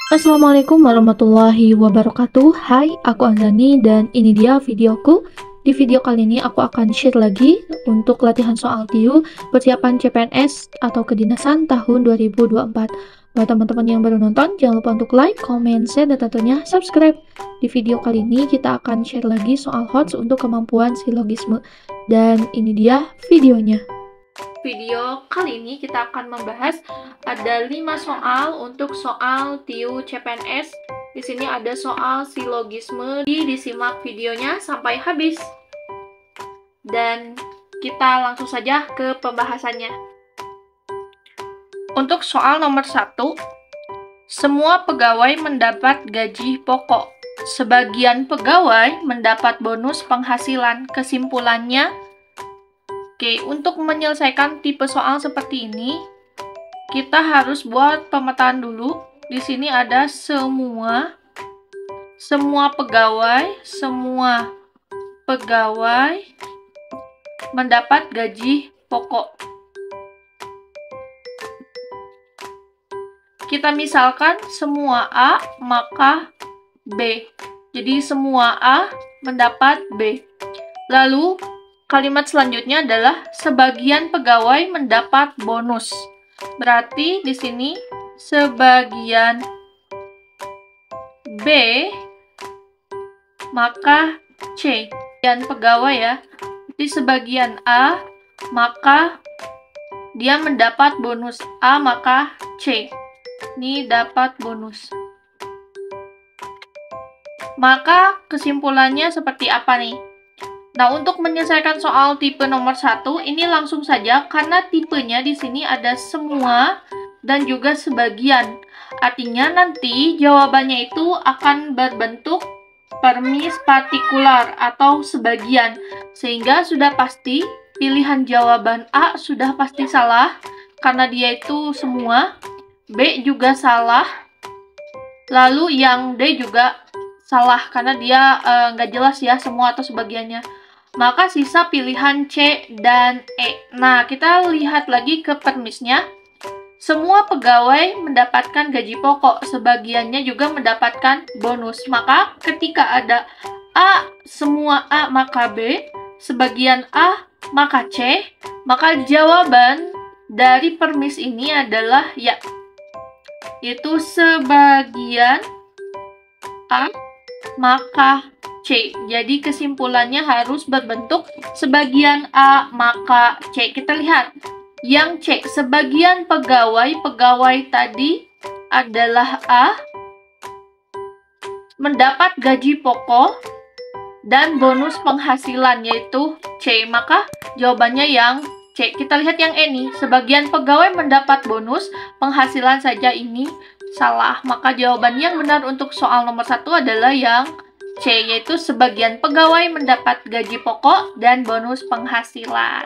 Assalamualaikum warahmatullahi wabarakatuh. Hai, aku Anzani dan ini dia videoku. Di video kali ini aku akan share lagi untuk latihan soal TIU persiapan CPNS atau kedinasan tahun 2024. Buat teman-teman yang baru nonton, jangan lupa untuk like, comment, share, dan tentunya subscribe. Di video kali ini kita akan share lagi soal HOTS untuk kemampuan silogisme. Dan ini dia videonya. Video kali ini kita akan membahas ada 5 soal untuk soal TIU CPNS. Di sini ada soal silogisme. Disimak videonya sampai habis. Dan kita langsung saja ke pembahasannya. Untuk soal nomor 1, semua pegawai mendapat gaji pokok. Sebagian pegawai mendapat bonus penghasilan. Kesimpulannya, oke, untuk menyelesaikan tipe soal seperti ini, kita harus buat pemetaan dulu. Di sini ada semua pegawai mendapat gaji pokok. Kita misalkan semua A, maka B. Jadi semua A mendapat B. Lalu kalimat selanjutnya adalah sebagian pegawai mendapat bonus. Berarti di sini sebagian B maka C. Sebagian pegawai ya. Di sebagian A maka dia mendapat bonus A maka C. Ini dapat bonus. Maka kesimpulannya seperti apa nih? Nah, untuk menyelesaikan soal tipe nomor 1, ini langsung saja karena tipenya di sini ada semua dan juga sebagian. Artinya nanti jawabannya itu akan berbentuk permis partikular atau sebagian. Sehingga sudah pasti pilihan jawaban A sudah pasti salah karena dia itu semua. B juga salah. Lalu yang D juga salah karena dia nggak jelas ya semua atau sebagiannya. Maka sisa pilihan C dan E. Nah, kita lihat lagi ke permisnya. Semua pegawai mendapatkan gaji pokok, sebagiannya juga mendapatkan bonus. Maka ketika ada A, semua A maka B, sebagian A maka C, maka jawaban dari permis ini adalah ya, yaitu sebagian A maka C. Jadi kesimpulannya harus berbentuk sebagian A maka C. Kita lihat yang C, sebagian pegawai tadi adalah A mendapat gaji pokok dan bonus penghasilan yaitu C. Maka jawabannya yang C. Kita lihat yang E nih, sebagian pegawai mendapat bonus penghasilan saja ini salah. Maka jawaban yang benar untuk soal nomor 1 adalah yang C, yaitu sebagian pegawai mendapat gaji pokok dan bonus penghasilan.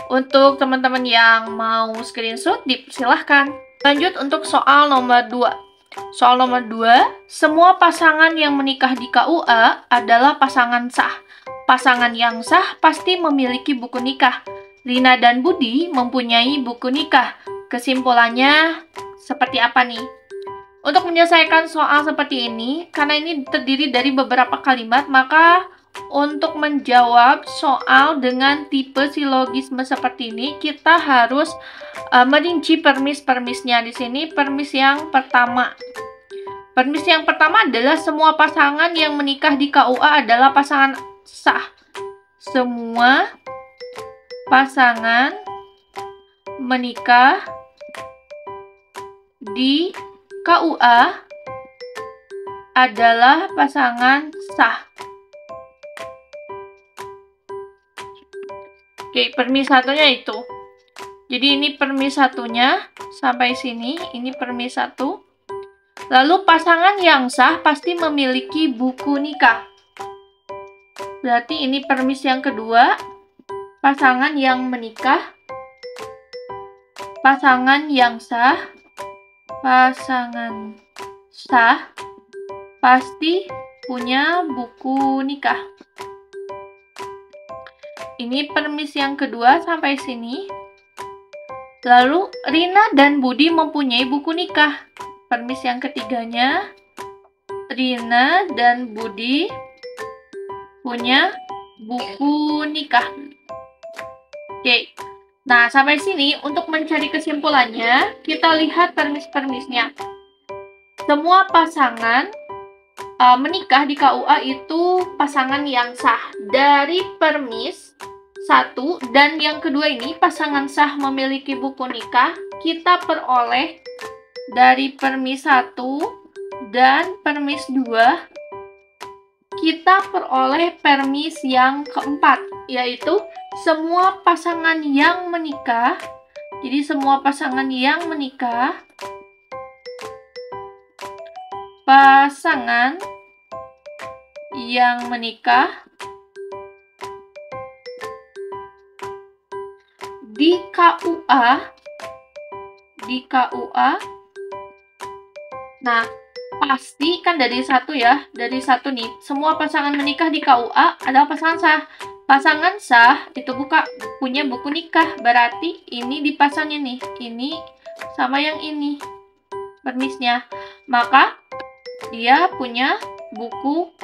Untuk teman-teman yang mau screenshot, dipersilahkan. Lanjut untuk soal nomor 2. Soal nomor 2, semua pasangan yang menikah di KUA adalah pasangan sah. Pasangan yang sah pasti memiliki buku nikah. Lina dan Budi mempunyai buku nikah. Kesimpulannya seperti apa nih? Untuk menyelesaikan soal seperti ini, karena ini terdiri dari beberapa kalimat, maka untuk menjawab soal dengan tipe silogisme seperti ini, kita harus merinci permis-permisnya. Di sini permis yang pertama. Permis yang pertama adalah semua pasangan yang menikah di KUA adalah pasangan sah. Semua pasangan menikah di KUA adalah pasangan sah. Oke, permis satunya itu. Jadi ini permis satunya sampai sini, ini permis 1. Lalu pasangan yang sah pasti memiliki buku nikah. Berarti ini permis yang kedua. Pasangan yang menikah, pasangan yang sah, pasangan sah pasti punya buku nikah. Ini permis yang kedua sampai sini. Lalu Rina dan Budi mempunyai buku nikah. permis yang ketiganya, Rina dan Budi punya buku nikah. Oke. Nah, sampai sini untuk mencari kesimpulannya, kita lihat permis-permisnya. Semua pasangan menikah di KUA itu pasangan yang sah. Dari permis 1 dan yang kedua ini, pasangan sah memiliki buku nikah, kita peroleh dari permis 1 dan permis 2, kita peroleh permis yang keempat, yaitu semua pasangan yang menikah. Jadi semua pasangan yang menikah, di KUA. Nah, pasti kan dari 1 ya, dari 1 nih, semua pasangan menikah di KUA adalah pasangan sah. Pasangan sah itu punya buku nikah, berarti ini dipasangin nih, ini sama yang ini permisnya, maka dia punya buku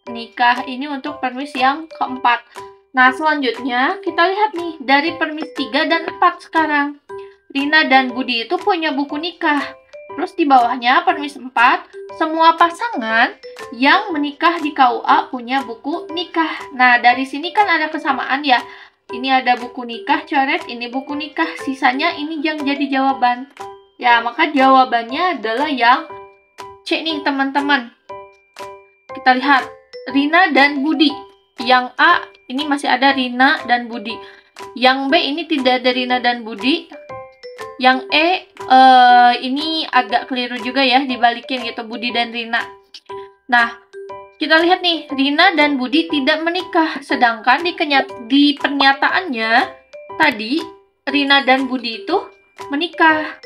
nikah. Ini untuk permis yang keempat. Nah, selanjutnya kita lihat nih dari permis 3 dan 4 sekarang. Rina dan Budi itu punya buku nikah. Terus di bawahnya permis 4, semua pasangan yang menikah di KUA punya buku nikah. Nah, dari sini kan ada kesamaan ya. Ini ada buku nikah coret, ini buku nikah. Sisanya ini yang jadi jawaban. Ya, maka jawabannya adalah yang C nih, teman-teman. Kita lihat Rina dan Budi. Yang A ini masih ada Rina dan Budi. Yang B ini tidak ada Rina dan Budi. Yang E ini agak keliru juga ya, dibalikin gitu, Budi dan Rina. Nah, kita lihat nih, Rina dan Budi tidak menikah. Sedangkan di pernyataannya tadi, Rina dan Budi itu menikah.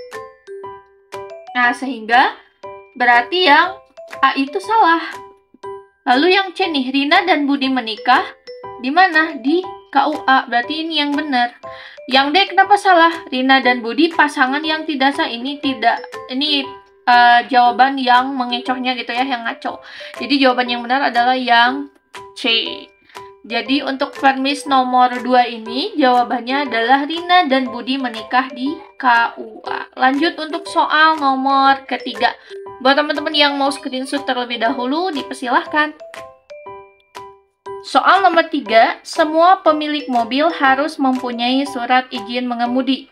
Nah, sehingga berarti yang A itu salah. Lalu yang C nih, Rina dan Budi menikah di mana? Di KUA. Berarti ini yang benar. Yang D kenapa salah? Rina dan Budi pasangan yang tidak sah. Ini tidak. Ini jawaban yang mengecohnya gitu ya, yang ngaco. Jadi jawaban yang benar adalah yang C. Jadi untuk permis nomor 2 ini jawabannya adalah Rina dan Budi menikah di KUA. Lanjut untuk soal nomor ketiga. Buat teman-teman yang mau screenshot terlebih dahulu, dipersilahkan. Soal nomor 3, semua pemilik mobil harus mempunyai surat izin mengemudi.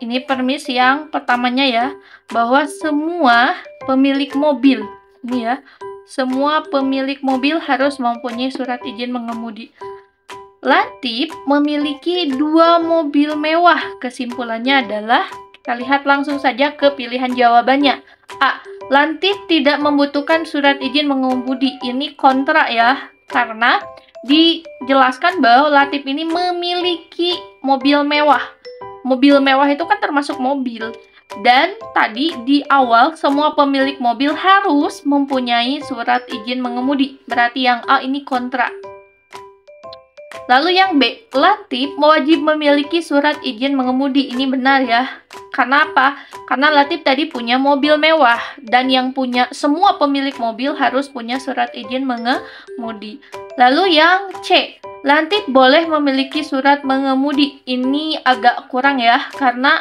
Ini permis yang pertamanya ya, bahwa semua pemilik mobil, ini ya, semua pemilik mobil harus mempunyai surat izin mengemudi. Latif memiliki 2 mobil mewah. Kesimpulannya adalah, kita lihat langsung saja ke pilihan jawabannya. A. Latif tidak membutuhkan surat izin mengemudi. Ini kontra ya, karena dijelaskan bahwa Latif ini memiliki mobil mewah. Mobil mewah itu kan termasuk mobil. Dan tadi di awal semua pemilik mobil harus mempunyai surat izin mengemudi. Berarti yang A ini kontra. Lalu yang B, Latif wajib memiliki surat izin mengemudi. Ini benar ya. Karena apa? Karena Latif tadi punya mobil mewah. Dan yang punya semua pemilik mobil harus punya surat izin mengemudi. Lalu yang C, Latif boleh memiliki surat mengemudi. Ini agak kurang ya, karena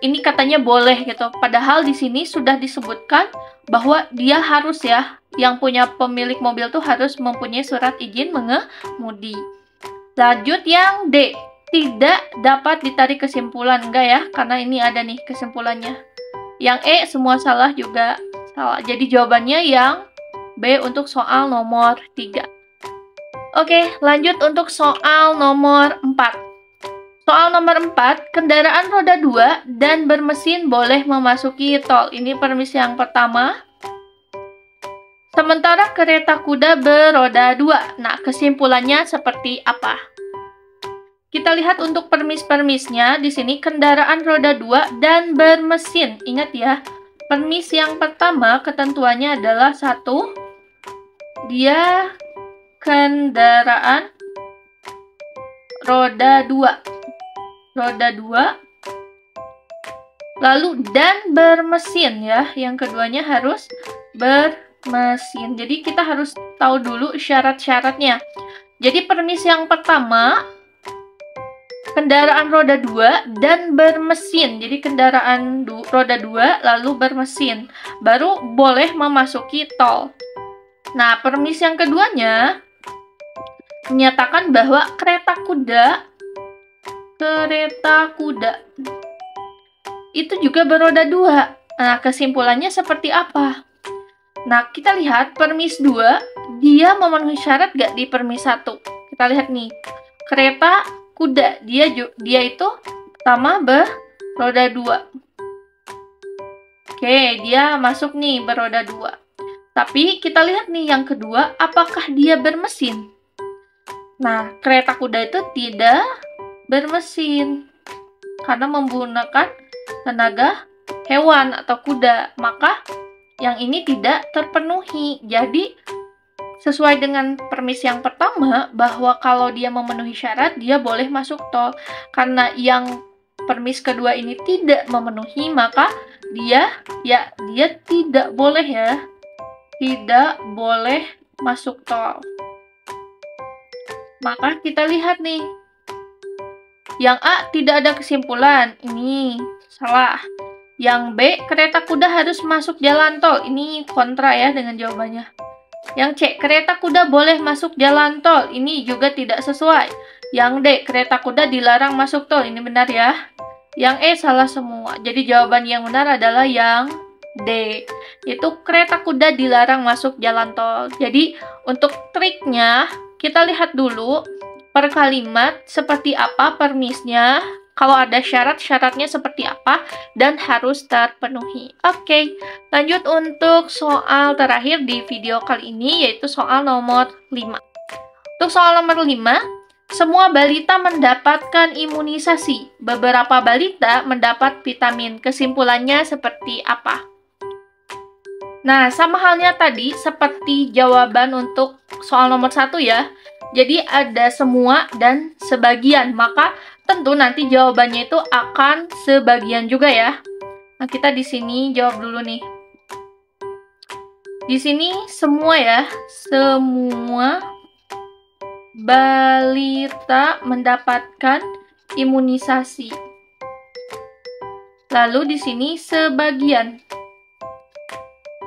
ini katanya boleh gitu. Padahal di sini sudah disebutkan bahwa dia harus ya, yang punya pemilik mobil tuh harus mempunyai surat izin mengemudi. Lanjut yang D, tidak dapat ditarik kesimpulan. Enggak ya, karena ini ada nih kesimpulannya. Yang E semua salah juga salah. Jadi jawabannya yang B untuk soal nomor 3. Oke, lanjut untuk soal nomor 4. Soal nomor 4, kendaraan roda 2 dan bermesin boleh memasuki tol. Ini permis yang pertama. Sementara kereta kuda beroda 2. Nah, kesimpulannya seperti apa? Kita lihat untuk permis-permisnya. Di sini kendaraan roda 2 dan bermesin. Ingat ya, permis yang pertama ketentuannya adalah 1. Dia kendaraan roda 2. Roda 2 Lalu dan bermesin ya. Yang keduanya harus bermesin. Jadi kita harus tahu dulu syarat-syaratnya. Jadi permis yang pertama, kendaraan roda 2 dan bermesin. Jadi kendaraan roda 2 lalu bermesin. Baru boleh memasuki tol. Nah, permis yang keduanya menyatakan bahwa kereta kuda itu juga beroda 2. Nah, kesimpulannya seperti apa? Nah, kita lihat permis 2, dia memenuhi syarat gak di permis 1? Kita lihat nih, kereta kuda, dia itu pertama beroda 2. Oke, dia masuk nih beroda 2. Tapi kita lihat nih yang kedua, apakah dia bermesin? Nah, kereta kuda itu tidak bermesin karena menggunakan tenaga hewan atau kuda, maka yang ini tidak terpenuhi. Jadi sesuai dengan permis yang pertama bahwa kalau dia memenuhi syarat dia boleh masuk tol. Karena yang permis kedua ini tidak memenuhi, maka dia tidak boleh tidak boleh masuk tol. Maka kita lihat nih, yang A tidak ada kesimpulan, ini salah. Yang B, kereta kuda harus masuk jalan tol. Ini kontra ya dengan jawabannya. Yang C, kereta kuda boleh masuk jalan tol. Ini juga tidak sesuai. Yang D, kereta kuda dilarang masuk tol. Ini benar ya. Yang E salah semua. Jadi jawaban yang benar adalah yang D. Itu kereta kuda dilarang masuk jalan tol. Jadi untuk triknya, kita lihat dulu per kalimat seperti apa permisnya. Kalau ada syarat-syaratnya seperti apa dan harus terpenuhi. Oke, lanjut untuk soal terakhir di video kali ini, yaitu soal nomor 5. Untuk soal nomor 5, semua balita mendapatkan imunisasi. Beberapa balita mendapat vitamin. Kesimpulannya seperti apa? Nah, sama halnya tadi seperti jawaban untuk soal nomor 1 ya. Jadi ada semua dan sebagian, maka tentu nanti jawabannya itu akan sebagian juga ya. Nah, kita di sini jawab dulu nih. Di sini semua ya, semua balita mendapatkan imunisasi. Lalu di sini sebagian.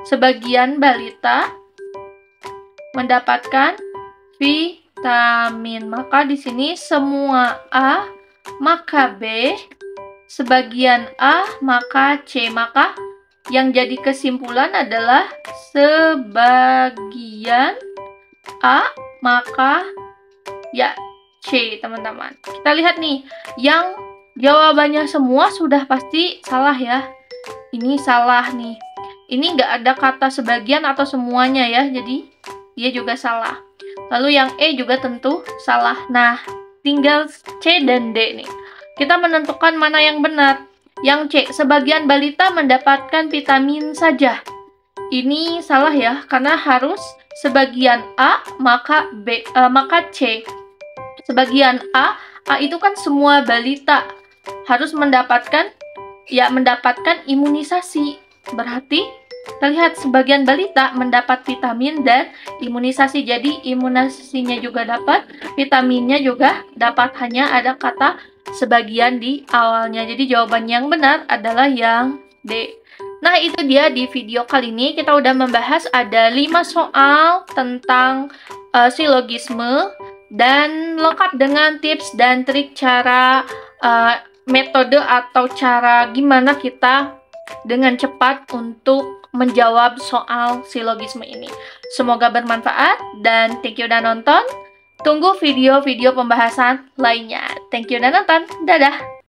Sebagian balita mendapatkan vitamin. Maka di sini semua A, maka B, sebagian A, maka C. Maka yang jadi kesimpulan adalah sebagian A, maka ya C, teman-teman. Kita lihat nih, yang jawabannya semua sudah pasti salah ya. Ini salah nih. Ini nggak ada kata sebagian atau semuanya ya, jadi dia juga salah. Lalu yang E juga tentu salah. Nah, tinggal C dan D nih. Kita menentukan mana yang benar. Yang C, sebagian balita mendapatkan vitamin saja. Ini salah ya, karena harus sebagian A, maka B, maka C. Sebagian A itu kan semua balita harus mendapatkan imunisasi. Berarti kita lihat sebagian balita mendapat vitamin dan imunisasi. Jadi imunisasinya juga dapat, vitaminnya juga dapat, hanya ada kata sebagian di awalnya. Jadi jawaban yang benar adalah yang D. Nah, itu dia di video kali ini. Kita udah membahas ada 5 soal tentang silogisme dan lengkap dengan tips dan trik cara metode atau cara gimana kita dengan cepat untuk menjawab soal silogisme ini. Semoga bermanfaat dan thank you udah nonton. Tunggu video-video pembahasan lainnya. Thank you udah nonton. Dadah!